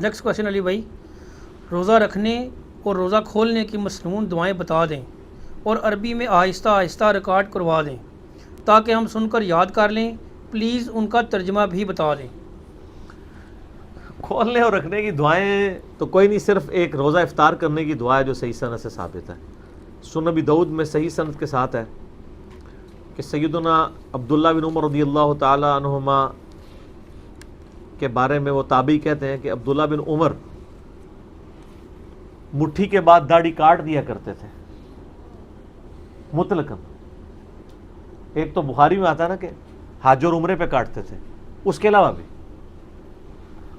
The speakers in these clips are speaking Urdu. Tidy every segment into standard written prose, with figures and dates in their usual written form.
نیکسٹ کوشچن علی بھائی، روزہ رکھنے اور روزہ کھولنے کی مصنون دعائیں بتا دیں اور عربی میں آہستہ آہستہ ریکارڈ کروا دیں تاکہ ہم سن کر یاد کر لیں، پلیز ان کا ترجمہ بھی بتا دیں۔ کھولنے اور رکھنے کی دعائیں تو کوئی نہیں، صرف ایک روزہ افطار کرنے کی دعا ہے جو صحیح سند سے ثابت ہے۔ سنن ابی داؤد میں صحیح سند کے ساتھ ہے کہ سیدنا عبداللہ بن عمر رضی اللہ تعالی عنہما کے بارے میں وہ تابعی کہتے ہیں کہ عبداللہ بن عمر مٹھی کے بعد داڑھی کاٹ دیا کرتے تھے مطلقاً۔ ایک تو بخاری میں آتا ہے نا کہ حج اور عمرے پہ کاٹتے تھے، اس کے علاوہ بھی،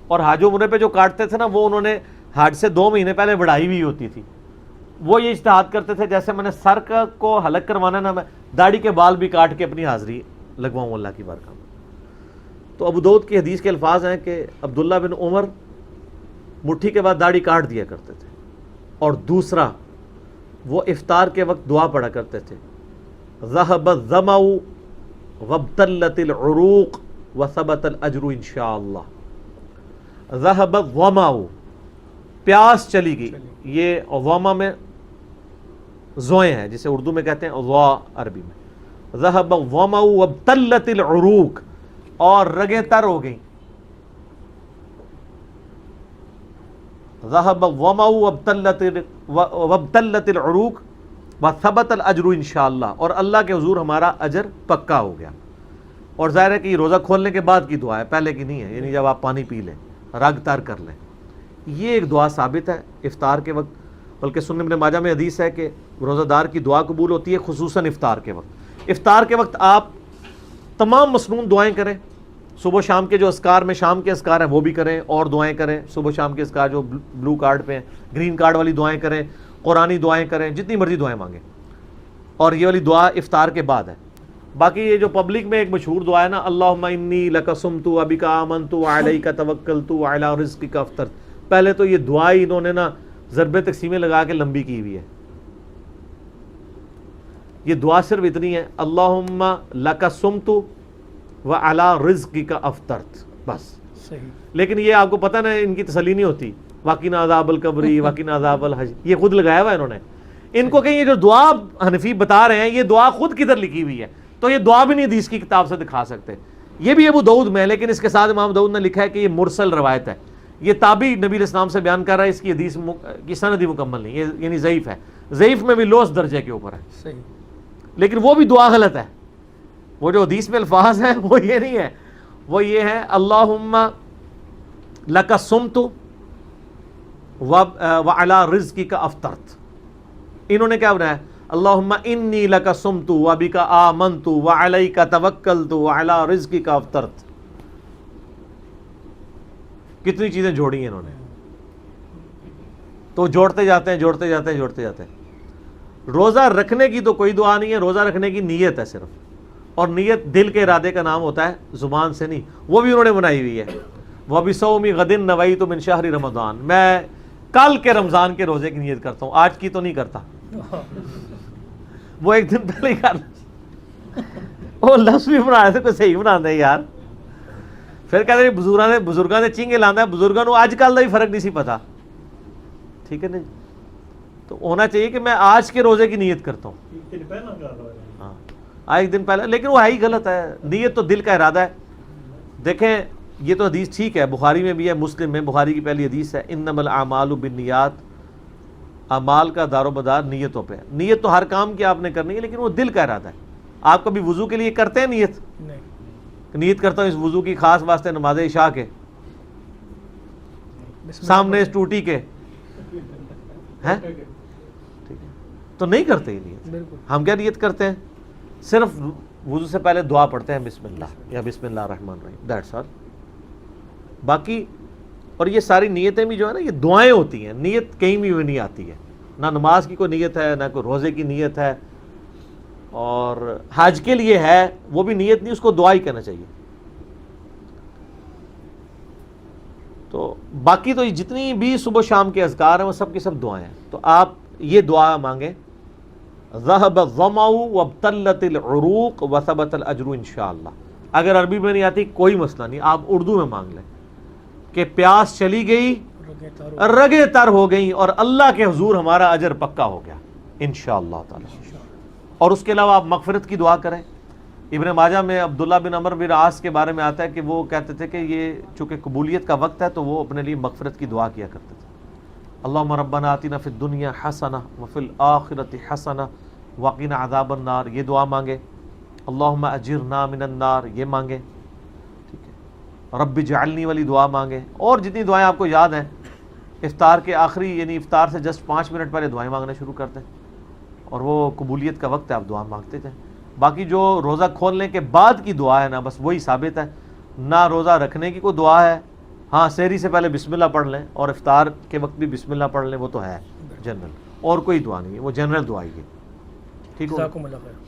اور حج و عمرے پہ جو کاٹتے تھے نا وہ انہوں نے حج سے 2 مہینے پہلے بڑھائی ہوئی ہوتی تھی۔ وہ یہ اجتہاد کرتے تھے جیسے میں نے سر کو حلق کروانا نا، میں داڑھی کے بال بھی کاٹ کے اپنی حاضری لگواؤں اللہ کی بارگاہ میں۔ تو ابو داؤد کی حدیث کے الفاظ ہیں کہ عبداللہ بن عمر مٹھی کے بعد داڑھی کاٹ دیا کرتے تھے، اور دوسرا وہ افطار کے وقت دعا پڑھا کرتے تھے، ذهب الظمأ وابتلت العروق وثبت الاجر انشاءاللہ۔ ذهب الظمأ، پیاس چلی گئی، یہ ظما میں زوئیں ہیں جسے اردو میں کہتے ہیں ضا عربی میں۔ ذهب الظمأ وابتلت العروق، اور رگیں تر ہو گئیں۔ ذهب الظمأ وابتلت العروق وثبت الاجر انشاءاللہ، اور اللہ کے حضور ہمارا اجر پکا ہو گیا۔ اور ظاہر ہے کہ یہ روزہ کھولنے کے بعد کی دعا ہے، پہلے کی نہیں ہے، یعنی جب آپ پانی پی لیں، رگ تر کر لیں، یہ ایک دعا ثابت ہے افطار کے وقت۔ بلکہ سنن ابن ماجہ میں حدیث ہے کہ روزہ دار کی دعا قبول ہوتی ہے خصوصاً افطار کے وقت۔ افطار کے وقت آپ تمام مسنون دعائیں کریں، صبح شام کے جو اذکار میں شام کے اذکار ہیں وہ بھی کریں، اور دعائیں کریں صبح شام کے اذکار جو بلو کارڈ پہ ہیں، گرین کارڈ والی دعائیں کریں، قرآنی دعائیں کریں، جتنی مرضی دعائیں مانگیں، اور یہ والی دعا افطار کے بعد ہے۔ باقی یہ جو پبلک میں ایک مشہور دعا ہے نا، اللہم انی لک صمت وبک آمنت وعلیک توکلت وعلی رزقک افطرت، پہلے تو یہ دعا ہی انہوں نے نا ضرب تقسیمیں لگا کے لمبی کی ہوئی ہے۔ یہ دعا صرف اتنی ہے، اللہم لک صمت وعلی رزقک افطرت، بس۔ صحیح۔ لیکن یہ آپ کو پتہ نا ان کی تسلی نہیں ہوتی، وقنا عذاب القبر وقنا عذاب الحج، یہ خود لگایا ہوا ہے انہوں نے۔ ان کو کہیں یہ جو دعا حنفی بتا رہے ہیں یہ دعا خود کدھر لکھی ہوئی ہے، تو یہ دعا بھی نہیں حدیث کی کتاب سے دکھا سکتے۔ یہ بھی ابو داؤد میں، لیکن اس کے ساتھ امام داؤد نے لکھا ہے کہ یہ مرسل روایت ہے، یہ تابعی نبی علیہ السلام سے بیان کر رہا ہے، اس کی حدیث کی سند مکمل نہیں، یہ یعنی ضعیف ہے، ضعیف میں بھی لوس درجے کے اوپر ہے۔ صحیح۔ لیکن وہ بھی دعا غلط ہے، وہ جو حدیث میں الفاظ ہیں وہ یہ نہیں ہے، وہ یہ ہے اللہم لک صمت وعلی رزقک افطرت۔ انہوں نے کیا بنایا، اللہم انی لک صمت وبک آمنت وعلیک توکلت وعلی رزقک افطرت۔ کتنی چیزیں جوڑی ہیں انہوں نے، تو جوڑتے جاتے ہیں جوڑتے جاتے ہیں جوڑتے جاتے ہیں۔ روزہ رکھنے کی تو کوئی دعا نہیں ہے، روزہ رکھنے کی نیت ہے صرف، اور نیت دل کے ارادے کا نام ہوتا ہے، زبان سے نہیں، وہ بھی انہوں نے بنائی ہوئی ہے۔ وَبِصَوْمِ غَدٍ نَوَيْتُ مِنْ شَهْرِ رمضان، میں کل کے رمضان کے روزے کی نیت کرتا ہوں، آج کی تو نہیں کرتا، وہ ایک دن پہلے ہی کر وہ لفظ بھی بنا رہے تھے، کوئی صحیح بنا دے یار، پھر کہتے ہیں بزرگاں نے چنگے لانا ہے، بزرگاں کو آج کل کا بھی فرق نہیں سی پتا، ٹھیک ہے نا؟ تو ہونا چاہیے کہ میں آج کے روزے کی نیت کرتا ہوں، ہاں ایک دن پہلے، لیکن وہ ہے ہی غلط ہے، نیت تو دل کا ارادہ ہے۔ دیکھیں یہ تو حدیث ٹھیک ہے، بخاری میں بھی ہے، مسلم میں، بخاری کی پہلی حدیث ہے، انما الاعمال بالنیات، اعمال کا دار و مدار نیتوں پہ ہے۔ نیت تو ہر کام کی آپ نے کرنی ہے، لیکن وہ دل کا ارادہ ہے۔ آپ کبھی وضو کے لیے کرتے ہیں نیت؟ نیت کرتا ہوں اس وضو کی خاص واسطے نماز عشاء کے، سامنے اس ٹوٹی کے، ہیں تو نہیں کرتے ہی نیت۔ ہم کیا نیت کرتے ہیں؟ صرف وضو سے پہلے دعا پڑھتے ہیں، بسم اللہ یا بسم اللہ الرحمن الرحیم، دیٹس آل۔ باقی اور یہ ساری نیتیں بھی جو ہے نا یہ دعائیں ہوتی ہیں، نیت کہیں بھی نہیں آتی ہے، نہ نماز کی کوئی نیت ہے، نہ کوئی روزے کی نیت ہے، اور حج کے لیے ہے وہ بھی نیت نہیں، اس کو دعا ہی کہنا چاہیے۔ تو باقی تو جتنی بھی صبح شام کے اذکار ہیں وہ سب کی سب دعائیں ہیں، تو آپ یہ دعا مانگیں، ذهب الظمأ وابتلت العروق وثبت الاجر انشاءاللہ۔ اگر عربی میں نہیں آتی کوئی مسئلہ نہیں، آپ اردو میں مانگ لیں کہ پیاس چلی گئی رگیں تر ہو گئیں اور اللہ کے حضور ہمارا اجر پکا ہو گیا انشاءاللہ تعالی۔ اور اس کے علاوہ آپ مغفرت کی دعا کریں۔ ابن ماجہ میں عبداللہ بن عمر بن عاص کے بارے میں آتا ہے کہ وہ کہتے تھے کہ یہ چونکہ قبولیت کا وقت ہے تو وہ اپنے لیے مغفرت کی دعا کیا کرتے تھے۔ اللہم ربنا آتنا فی الدنیا حسنہ وفی الآخرۃ حسنہ وقنا عذاب النار، یہ دعا مانگے۔ اللہم اجرنا من النار، یہ مانگے، ٹھیک ہے۔ رب اجعلنی والی دعا مانگے، اور جتنی دعائیں آپ کو یاد ہیں افطار کے آخری یعنی افطار سے جسٹ 5 منٹ پہلے دعائیں مانگنا شروع کر دیں، اور وہ قبولیت کا وقت ہے، آپ دعا مانگتے جائیں۔ باقی جو روزہ کھولنے کے بعد کی دعا ہے نا، بس وہی ثابت ہے، نہ روزہ رکھنے کی کوئی دعا ہے۔ ہاں سحری سے پہلے بسم اللہ پڑھ لیں اور افطار کے وقت بھی بسم اللہ پڑھ لیں، وہ تو ہے جنرل، اور کوئی دعا نہیں ہے، وہ جنرل دعا ہی ہے، ٹھیک ہو؟ جزاکم اللہ خیر۔